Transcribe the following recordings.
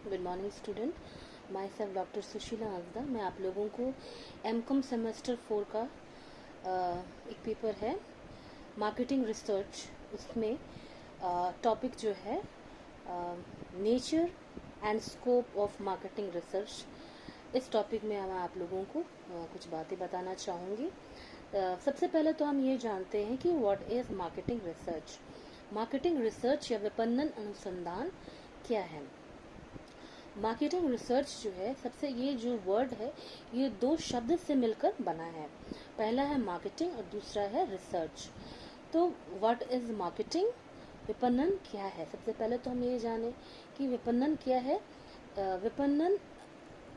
Good morning student. Myself doctor Sushila Ajda. मैं आप लोगों को एमकॉम सेमेस्टर 4 का एक पेपर है मार्केटिंग रिसर्च, उसमें टॉपिक जो है nature and scope of marketing research, इस टॉपिक में मैं आप लोगों को कुछ बातें बताना चाहूँगी। सबसे पहले तो हम ये जानते हैं कि what is marketing research. Marketing research या विपणन अनुसंधान क्या है। मार्केटिंग रिसर्च जो है, सबसे ये जो वर्ड है ये दो शब्द से मिलकर बना है। पहला है मार्केटिंग और दूसरा है रिसर्च। तो व्हाट इज मार्केटिंग, विपणन क्या है। सबसे पहले तो हम ये जाने कि विपणन क्या है।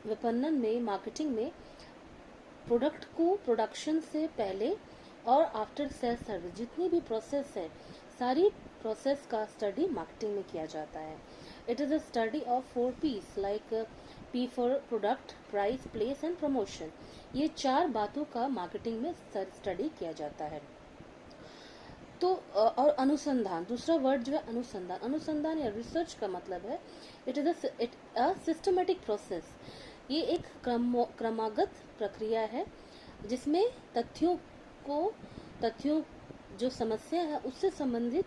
विपणन में, मार्केटिंग में प्रोडक्ट को प्रोडक्शन से पहले और आफ्टर सेल सर्विस जितनी भी प्रोसेस है, सारी प्रोसेस का स्टडी मार्केटिंग में किया जाता है। It is a study of 4 P's like P for product, price, place and promotion. ये 4 बातों का मार्केटिंग में स्टडी किया जाता है। तो और अनुसंधान, दूसरा वर्ड जो है अनुसंधान। अनुसंधान या रिसर्च का मतलब है it is a systematic process. ये एक क्रमागत प्रक्रिया है जिसमें तथ्यों जो समस्या है उससे संबंधित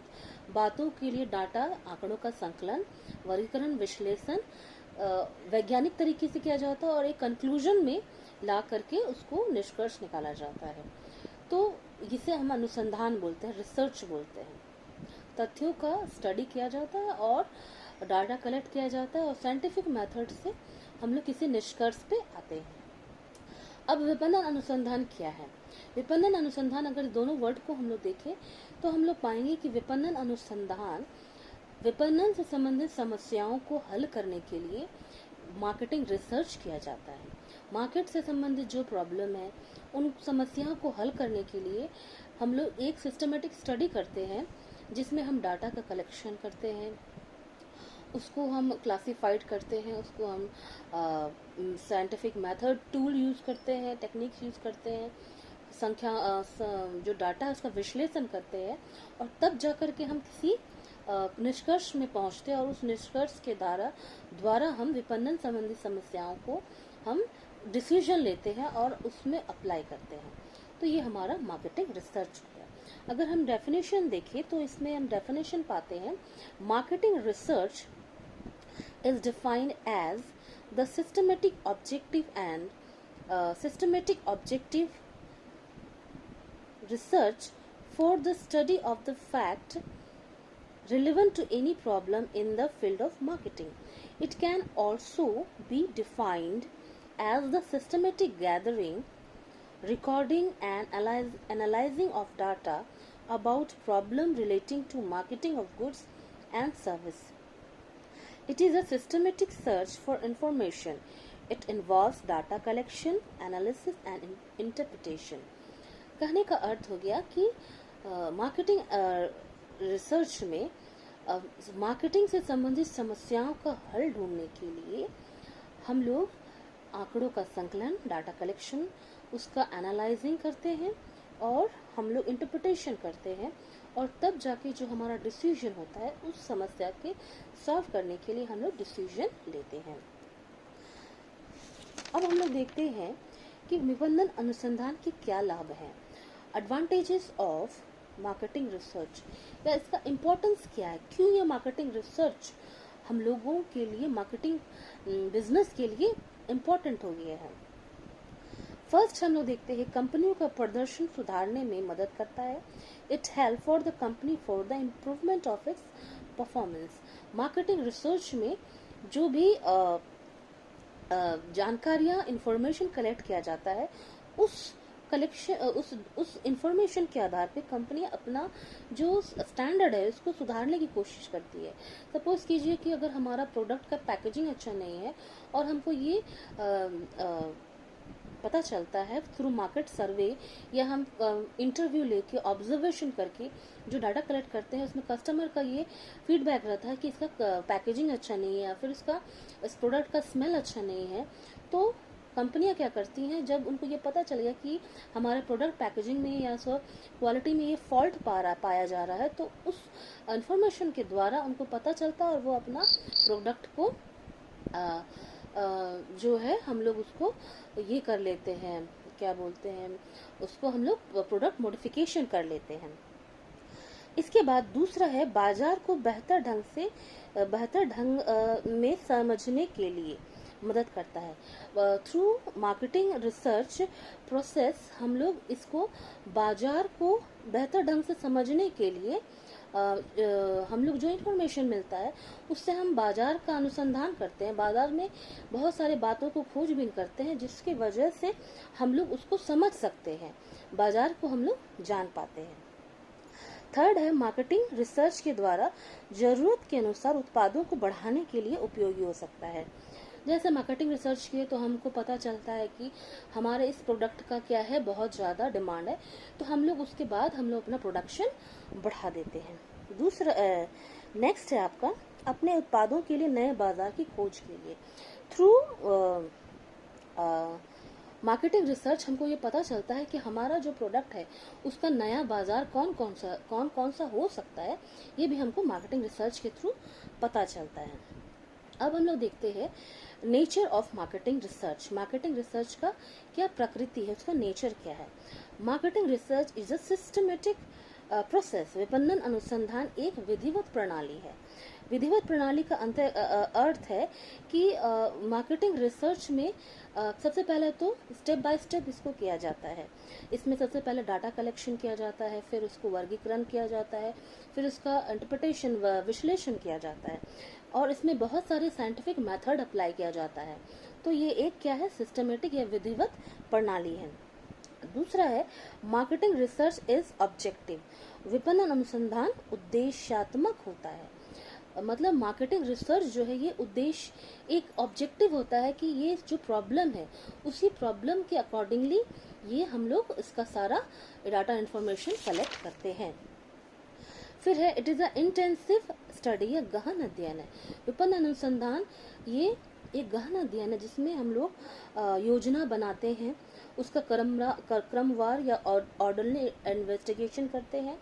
बातों के लिए डाटा, आंकड़ों का संकलन, वर्गीकरण, विश्लेषण वैज्ञानिक तरीके से किया जाता है और एक कंक्लूजन में ला करके उसको निष्कर्ष निकाला जाता है। तो इसे हम अनुसंधान बोलते हैं, रिसर्च बोलते हैं। तथ्यों का स्टडी किया जाता है और डाटा कलेक्ट किया जाता है और साइंटिफिक मेथड से हम लोग किसी निष्कर्ष पे आते हैं। अब विपणन अनुसंधान क्या है। विपणन अनुसंधान, अगर दोनों वर्ड को हम लोग देखें तो हम लोग पाएंगे कि विपणन अनुसंधान विपणन से संबंधित समस्याओं को हल करने के लिए मार्केटिंग रिसर्च किया जाता है। मार्केट से संबंधित जो प्रॉब्लम है उन समस्याओं को हल करने के लिए हम लोग एक सिस्टमेटिक स्टडी करते हैं जिसमें हम डाटा का कलेक्शन करते हैं, उसको हम क्लासिफाइड करते हैं, उसको हम साइंटिफिक मेथड, टूल यूज करते हैं, टेक्निक्स यूज करते हैं, जो डाटा है उसका विश्लेषण करते हैं और तब जाकर के हम किसी निष्कर्ष में पहुंचते हैं और उस निष्कर्ष के द्वारा हम विपणन संबंधी समस्याओं को हम डिसीजन लेते हैं और उसमें अप्लाई करते हैं। तो ये हमारा मार्केटिंग रिसर्च हो गया। अगर हम डेफिनेशन देखें तो इसमें हम डेफिनेशन पाते हैं, marketing research is defined as the systematic objective research for the study of the fact relevant to any problem in the field of marketing. It can also be defined as the systematic gathering, recording and analyzing of data about problem relating to marketing of goods and service. It is a systematic search for information. It involves data collection, analysis and interpretation. कहने का अर्थ हो गया कि marketing research में marketing से संबंधित समस्याओं का हल ढूंढने के लिए हम लोग आंकड़ों का संकलन, डाटा कलेक्शन, उसका एनालाइजिंग करते हैं और हम लोग इंटरप्रिटेशन करते हैं और तब जाके जो हमारा डिसीजन होता है उस समस्या के सॉल्व करने के लिए हम लोग डिसीजन लेते हैं। अब हम लोग देखते हैं कि विपणन अनुसंधान के क्या लाभ हैं, एडवांटेजेस ऑफ मार्केटिंग रिसर्च, या इसका इम्पोर्टेंस क्या है, क्यों ये मार्केटिंग रिसर्च हम लोगों के लिए, मार्केटिंग बिजनेस के लिए इम्पोर्टेंट हो गया है। फर्स्ट हम लोग देखते हैं कंपनियों का प्रदर्शन सुधारने में मदद करता है। It help for the company for the improvement of its performance. Marketing research में जो भी जानकारियां, इंफॉर्मेशन कलेक्ट किया जाता है, उस इंफॉर्मेशन के आधार पे कंपनी अपना जो स्टैंडर्ड है उसको सुधारने की कोशिश करती है। सपोज कीजिए कि अगर हमारा प्रोडक्ट का पैकेजिंग अच्छा नहीं है और हमको ये पता चलता है थ्रू मार्केट सर्वे या हम इंटरव्यू लेके, ऑब्जर्वेशन करके जो डाटा कलेक्ट करते हैं उसमें कस्टमर का ये फीडबैक रहता है कि इसका पैकेजिंग अच्छा नहीं है या फिर इस प्रोडक्ट का स्मेल अच्छा नहीं है, तो कंपनियां क्या करती हैं, जब उनको ये पता चल गया कि हमारे प्रोडक्ट पैकेजिंग में या क्वालिटी में ये फॉल्ट पाया जा रहा है, तो उस इंफॉर्मेशन के द्वारा उनको पता चलता है और वो अपना प्रोडक्ट को आ, जो है हम लोग उसको ये कर लेते हैं, क्या बोलते हैं उसको, हम लोग प्रोडक्ट मॉडिफिकेशन कर लेते हैं। इसके बाद दूसरा है बाजार को बेहतर ढंग में समझने के लिए मदद करता है। थ्रू मार्केटिंग रिसर्च प्रोसेस हम लोग इसको बाजार को बेहतर ढंग से समझने के लिए हम लोग जो इन्फॉर्मेशन मिलता है उससे हम बाजार का अनुसंधान करते हैं, बाजार में बहुत सारे बातों को खोजबीन करते हैं जिसकी वजह से हम लोग उसको समझ सकते हैं, बाजार को हम लोग जान पाते हैं। थर्ड है मार्केटिंग रिसर्च के द्वारा जरूरत के अनुसार उत्पादों को बढ़ाने के लिए उपयोगी हो सकता है। जैसे मार्केटिंग रिसर्च किए तो हमको पता चलता है कि हमारे इस प्रोडक्ट का क्या है, बहुत ज़्यादा डिमांड है, तो हम लोग उसके बाद हम लोग अपना प्रोडक्शन बढ़ा देते हैं। दूसरा नेक्स्ट है आपका अपने उत्पादों के लिए नए बाजार की खोज के लिए। थ्रू मार्केटिंग रिसर्च हमको ये पता चलता है कि हमारा जो प्रोडक्ट है उसका नया बाजार कौन कौन सा हो सकता है, ये भी हमको मार्केटिंग रिसर्च के थ्रू पता चलता है। अब हम लोग देखते हैं nature of marketing research. Marketing research का क्या प्रकृति है, उसका नेचर क्या है। Marketing research is a systematic process. विपणन अनुसंधान एक विधिवत प्रणाली है। विधिवत प्रणाली का अर्थ है कि मार्केटिंग रिसर्च में सबसे पहले तो स्टेप बाय स्टेप इसको किया जाता है। इसमें सबसे पहले डाटा कलेक्शन किया जाता है, फिर उसको वर्गीकरण किया जाता है, फिर उसका इंटरप्रिटेशन विश्लेषण किया जाता है, और इसमें बहुत सारे साइंटिफिक मेथड अप्लाई किया जाता है। तो ये एक क्या है, सिस्टमेटिक या विधिवत प्रणाली है। दूसरा है मार्केटिंग रिसर्च इज ऑब्जेक्टिव। विपणन अनुसंधान उद्देश्यात्मक होता है। मतलब मार्केटिंग रिसर्च जो है ये उद्देश्य एक ऑब्जेक्टिव होता है कि ये जो प्रॉब्लम है उसी प्रॉब्लम के अकॉर्डिंगली ये हम लोग इसका सारा डाटा इंफॉर्मेशन कलेक्ट करते हैं। फिर है it is a intensive study, या गहन अध्ययन है। विपणन अनुसंधान ये एक गहन अध्ययन है जिसमें हम लोग योजना बनाते हैं, उसका क्रमवार या ऑर्डरली इन्वेस्टिगेशन करते हैं।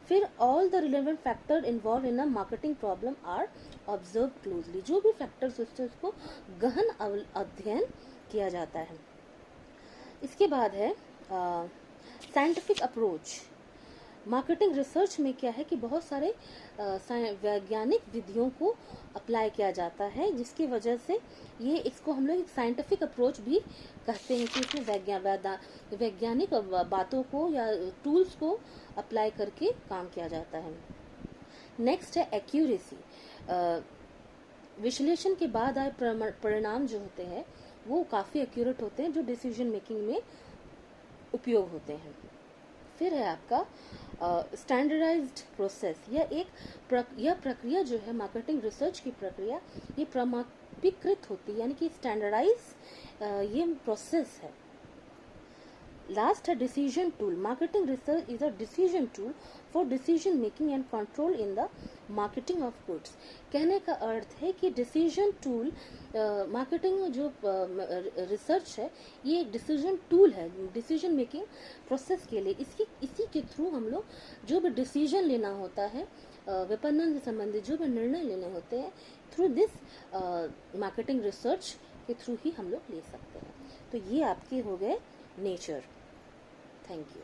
फिर all the relevant factor involve in a marketing problem are observe closely. जो भी फैक्टर्स उससे उसको गहन अध्ययन किया जाता है। इसके बाद है साइंटिफिक अप्रोच। मार्केटिंग रिसर्च में क्या है कि बहुत सारे वैज्ञानिक विधियों को अप्लाई किया जाता है, जिसकी वजह से ये इसको हम लोग एक साइंटिफिक अप्रोच भी कहते हैं कि इसमें वैज्ञानिक बातों को या टूल्स को अप्लाई करके काम किया जाता है। नेक्स्ट है एक्यूरेसी। विश्लेषण के बाद आए परिणाम जो होते हैं वो काफ़ी एक्यूरेट होते हैं, जो डिसीजन मेकिंग में उपयोग होते हैं। फिर है आपका स्टैंडर्डाइज्ड प्रोसेस। यह प्रक्रिया जो है मार्केटिंग रिसर्च की प्रक्रिया, ये प्रमाणीकृत होती है, यानी कि स्टैंडर्डाइज ये प्रोसेस है। लास्ट है decision tool. Marketing research is a decision tool for decision making and control in the marketing of goods. कहने का अर्थ है कि डिसीजन टूल, मार्केटिंग जो रिसर्च है ये एक डिसीजन टूल है डिसीजन मेकिंग प्रोसेस के लिए। इसी के थ्रू हम लोग जो भी डिसीजन लेना होता है, विपणन से संबंधित जो भी निर्णय लेने होते हैं, थ्रू दिस मार्केटिंग रिसर्च के थ्रू ही हम लोग ले सकते हैं। तो ये आपके हो गए नेचर। Thank you.